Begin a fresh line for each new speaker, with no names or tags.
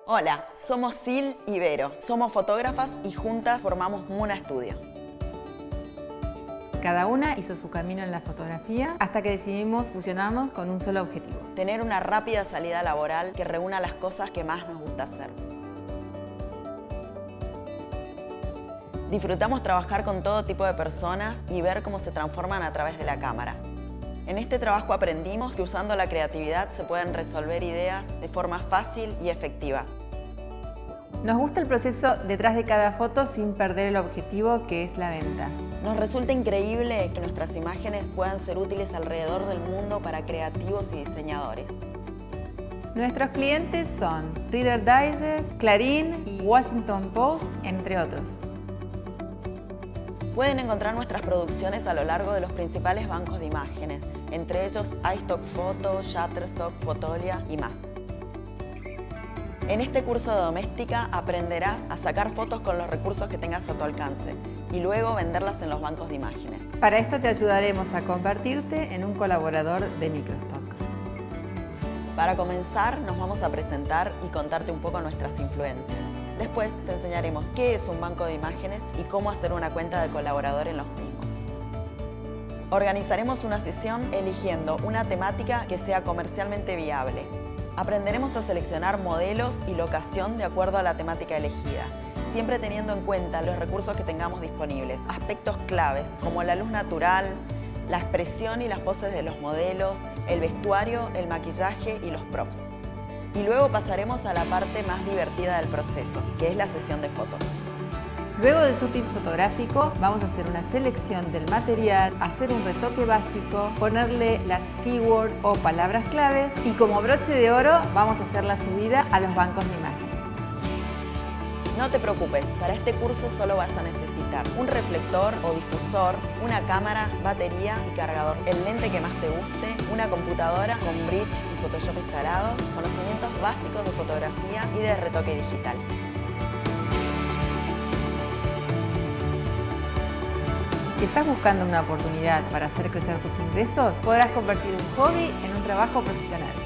Hola, somos Sil y Vero. Somos fotógrafas y juntas formamos Muna Studio.
Cada una hizo su camino en la fotografía hasta que decidimos fusionarnos con un solo objetivo.
Tener una rápida salida laboral que reúna las cosas que más nos gusta hacer. Disfrutamos trabajar con todo tipo de personas y ver cómo se transforman a través de la cámara. En este trabajo aprendimos que usando la creatividad se pueden resolver ideas de forma fácil y efectiva.
Nos gusta el proceso detrás de cada foto sin perder el objetivo, que es la venta.
Nos resulta increíble que nuestras imágenes puedan ser útiles alrededor del mundo para creativos y diseñadores.
Nuestros clientes son Reader Digest, Clarín y Washington Post, entre otros.
Pueden encontrar nuestras producciones a lo largo de los principales bancos de imágenes, entre ellos iStock Photo, Shutterstock, Fotolia y más. En este curso de doméstica aprenderás a sacar fotos con los recursos que tengas a tu alcance y luego venderlas en los bancos de imágenes.
Para esto te ayudaremos a convertirte en un colaborador de Microstock.
Para comenzar, nos vamos a presentar y contarte un poco nuestras influencias. Después te enseñaremos qué es un banco de imágenes y cómo hacer una cuenta de colaborador en los mismos. Organizaremos una sesión eligiendo una temática que sea comercialmente viable. Aprenderemos a seleccionar modelos y locación de acuerdo a la temática elegida, siempre teniendo en cuenta los recursos que tengamos disponibles, aspectos claves como la luz natural, la expresión y las poses de los modelos, el vestuario, el maquillaje y los props. Y luego pasaremos a la parte más divertida del proceso, que es la sesión de fotos.
Luego del shooting fotográfico vamos a hacer una selección del material, hacer un retoque básico, ponerle las keywords o palabras claves y como broche de oro vamos a hacer la subida a los bancos de imágenes.
No te preocupes, para este curso solo vas a necesitar un reflector o difusor, una cámara, batería y cargador, el lente que más te guste, una computadora con Bridge y Photoshop instalados, conocimientos básicos de fotografía y de retoque digital.
Si estás buscando una oportunidad para hacer crecer tus ingresos, podrás convertir un hobby en un trabajo profesional.